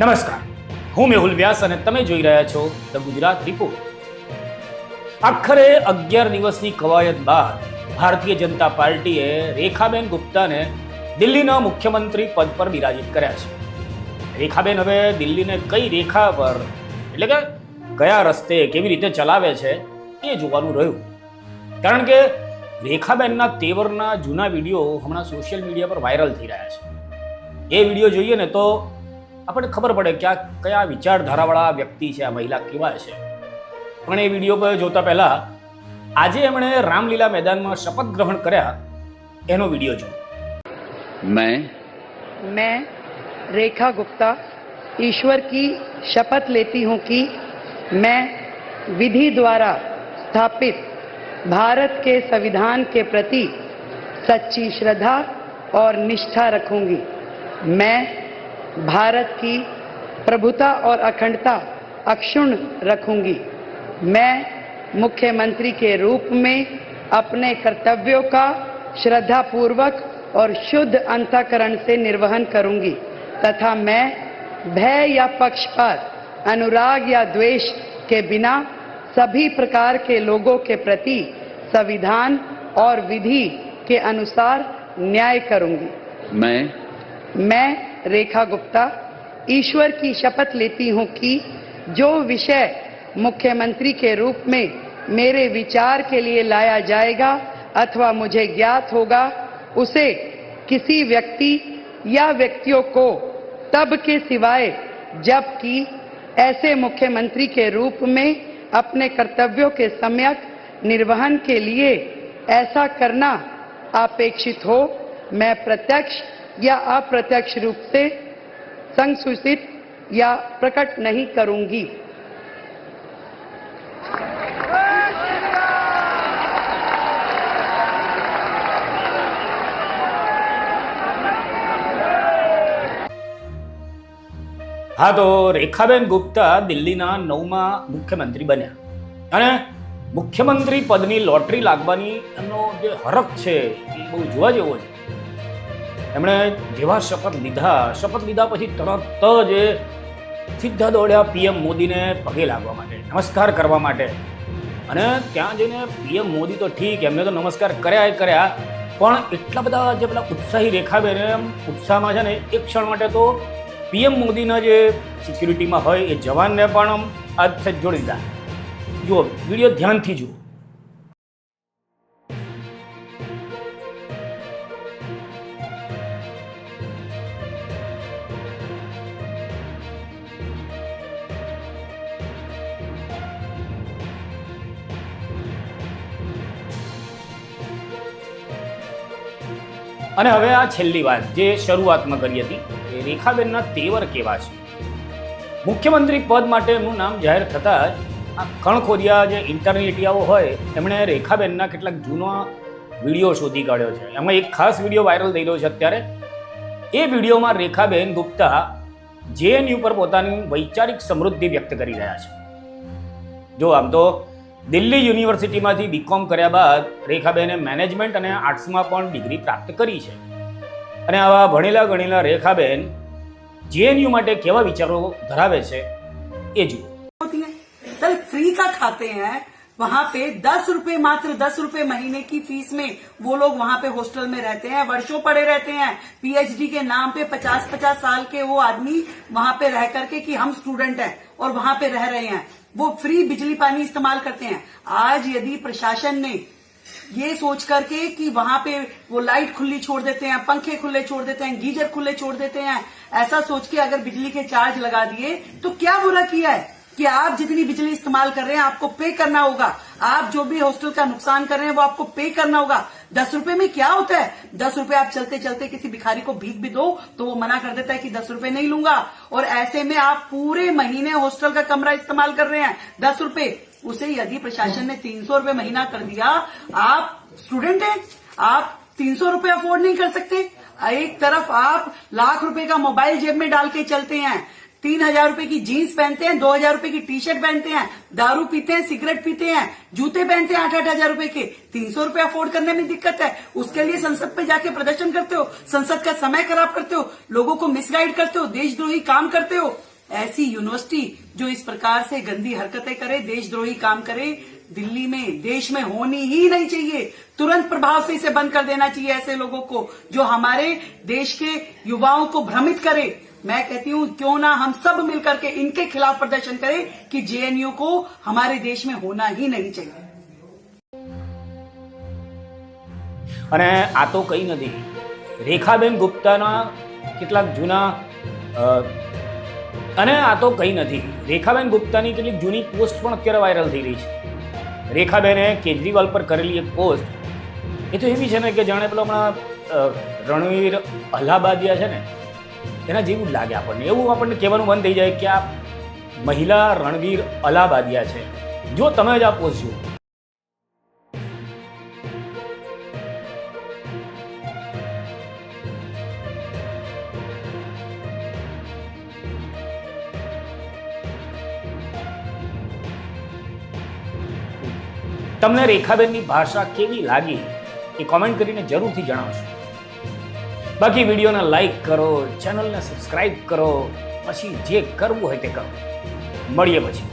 નમસ્કાર, હું મેહુલ વ્યાસ અને તમે જોઈ રહ્યા છો ધ ગુજરાત રિપોર્ટ. આખરે 11 દિવસની કવાયત બાદ ભારતીય જનતા પાર્ટીએ રેખાબેન ગુપ્તાને દિલ્હીના મુખ્યમંત્રી પદ પર બિરાજિત કર્યા છે. રેખાબેન હવે દિલ્હીને કઈ રેખા પર એટલે કે કયા રસ્તે કેવી રીતે ચલાવે છે એ જોવાનું રહ્યું. કારણ કે રેખાબેનના તેવરના જૂના વિડીયો હમણાં સોશિયલ મીડિયા પર વાયરલ થઈ રહ્યા છે. એ વિડીયો જોઈએ ને તો આપણને ખબર પડે કે આ કયા વિચારધારાવાળા વ્યક્તિ છે, આ મહિલા કેવા છે. પણ એ વિડીયો પર જોતા પહેલા આજે એમણે રામલીલા मैदाનમાં શપથ ગ્રહણ કર્યા એનો વિડીયો જુઓ. मैं रेखा गुप्ता ईश्वर की शपथ लेती हूँ कि मैं विधि द्वारा स्थापित भारत के संविधान के प्रति सच्ची श्रद्धा और निष्ठा रखूंगी. मैं भारत की प्रभुता और अखंडता अक्षुण्ण रखूंगी. मैं मुख्यमंत्री के रूप में अपने कर्तव्यों का श्रद्धापूर्वक और शुद्ध अंतःकरण से निर्वहन करूंगी तथा मैं भय या पक्षपात, अनुराग या द्वेष के बिना सभी प्रकार के लोगों के प्रति संविधान और विधि के अनुसार न्याय करूंगी. मैं रेखा गुप्ता ईश्वर की शपथ लेती हूँ कि जो विषय मुख्यमंत्री के रूप में मेरे विचार के लिए लाया जाएगा अथवा मुझे ज्ञात होगा उसे किसी व्यक्ति या व्यक्तियों को तब के सिवाय जबकि ऐसे मुख्यमंत्री के रूप में अपने कर्तव्यों के सम्यक निर्वहन के लिए ऐसा करना अपेक्षित हो मैं प्रत्यक्ष या अप्रत्यक्ष रूप से संसूचित या प्रकट नहीं करूंगी. હા, તો રેખાબેન ગુપ્તા દિલ્હીના 9મા મુખ્યમંત્રી બન્યા અને મુખ્યમંત્રી પદની લોટરી લાગવાની એમનો જે હરખ છે એ બહુ જોવા જેવો છે. એમણે જેવા શપથ લીધા પછી તરત જ સીધા દોડ્યા પીએમ મોદીને પગે લાગવા માટે, નમસ્કાર કરવા માટે. અને ત્યાં જઈને પીએમ મોદી તો ઠીક, એમને તો નમસ્કાર કર્યા પણ એટલા બધા જે પેલા ઉત્સાહી રેખાબેન એમ ઉત્સાહમાં છે ને એક ક્ષણ માટે તો પીએમ મોદીના જે સિક્યુરિટીમાં હોય એ જવાનને પણ હાથ સાથે જોડી દીધા. જુઓ વિડીયો ધ્યાનથી જુઓ. અને હવે આ છેલ્લી વાત જે શરૂઆતમાં કરી હતી એ રેખાબેનના તેવર કેવા છે. મુખ્યમંત્રી પદ માટે એમનું નામ જાહેર થતાં જ આ કણખોરિયા જે ઇન્ટરનેટિયાઓ હોય એમણે રેખાબેનના કેટલાક જૂના વિડીયો શોધી કાઢ્યો છે. એમાં એક ખાસ વિડીયો વાયરલ થઈ રહ્યો છે અત્યારે. એ વિડીયોમાં રેખાબેન ગુપ્તા જેએનયુ પર પોતાની વૈચારિક સમૃદ્ધિ વ્યક્ત કરી રહ્યા છે. જો આમ તો દિલ્હી યુનિવર્સિટીમાંથી બીકોમ કર્યા બાદ રેખાબેને મેનેજમેન્ટ અને આર્ટ્સમાં પણ ડિગ્રી પ્રાપ્ત કરી છે. અને આવા ભણેલા ગણેલા રેખાબેન जेएनयू માટે કેવા વિચારો ધરાવે છે એ જુઓ. सर फ्री का खाते हैं वहाँ पे 10 रुपए, मात्र 10 रुपए महीने की फीस में वो लोग वहाँ पे हॉस्टल में रहते हैं, वर्षों पड़े रहते हैं. पीएचडी के नाम पे 50-50 साल के वो आदमी वहाँ पे रह करके कि हम स्टूडेंट हैं और वहाँ पे रह रहे हैं, वो फ्री बिजली पानी इस्तेमाल करते हैं. आज यदि प्रशासन ने ये सोच करके कि वहां पे वो लाइट खुली छोड़ देते हैं, पंखे खुले छोड़ देते हैं, गीजर खुले छोड़ देते हैं, ऐसा सोच के अगर बिजली के चार्ज लगा दिए तो क्या बुरा किया है कि आप जितनी बिजली इस्तेमाल कर रहे हैं आपको पे करना होगा. आप जो भी हॉस्टल का नुकसान कर रहे हैं वो आपको पे करना होगा. 10 रुपए में क्या होता है? 10 रुपए आप चलते चलते किसी भिखारी को भीख भी दो तो वो मना कर देता है कि 10 रुपए नहीं लूंगा. और ऐसे में आप पूरे महीने हॉस्टल का कमरा इस्तेमाल कर रहे हैं 10 रुपए. उसे यदि प्रशासन ने 300 रुपए महीना कर दिया, आप स्टूडेंट हैं, आप 300 रुपए अफोर्ड नहीं कर सकते. एक तरफ आप लाख रुपए का मोबाइल जेब में डाल के चलते हैं, 3,000 रुपए की जीन्स पहनते हैं, 2,000 रुपए की टी शर्ट पहनते हैं, दारू पीते हैं, सिगरेट पीते हैं, जूते पहनते हैं 8-8 हजार रुपए के. 300 रुपए अफोर्ड करने में दिक्कत है, उसके लिए संसद पे जाके प्रदर्शन करते हो, संसद का समय खराब करते हो, लोगों को मिसगाइड करते हो, देशद्रोही काम करते हो. ऐसी यूनिवर्सिटी जो इस प्रकार से गंदी हरकतें करे, देशद्रोही काम करे, दिल्ली में, देश में होनी ही नहीं चाहिए। तुरंत प्रभाव से इसे बंद कर देना चाहिए ऐसे लोगों को जो हमारे देश के युवाओं को भ्रमित करे। मैं कहती हूँ क्यों ना हम सब मिलकर के इनके खिलाफ प्रदर्शन करें कि जेएनयू को हमारे देश में होना ही नहीं चाहिए। અને આ તો કંઈ નથી, રેખાબેન ગુપ્તાના કેટલાક જૂના અને આ તો કંઈ નથી, રેખાબેન ગુપ્તાની કેટલીક જૂની પોસ્ટ પણ અત્યારે વાયરલ થઈ રહી છે. રેખાબેને કેજરીવાલ પર કરેલી એક પોસ્ટ એ તો એવી છે ને કે જાણે પેલો હમણાં રણવીર અલ્હાબાદિયા છે ને એના જેવું જ લાગે આપણને. એવું આપણને કહેવાનું મન થઈ જાય કે આ મહિલા રણવીર અલ્હાબાદિયા છે. જો તમે જ આ પોસ્ટ જુઓ, તમને રેખાબેનની ભાષા કેવી લાગી એ કોમેન્ટ કરીને જરૂરથી જણાવશો. બાકી વિડીયોને લાઈક કરો, ચેનલને સબસ્ક્રાઈબ કરો, પછી જે કરવું હોય તે કરો. મળીએ પછી.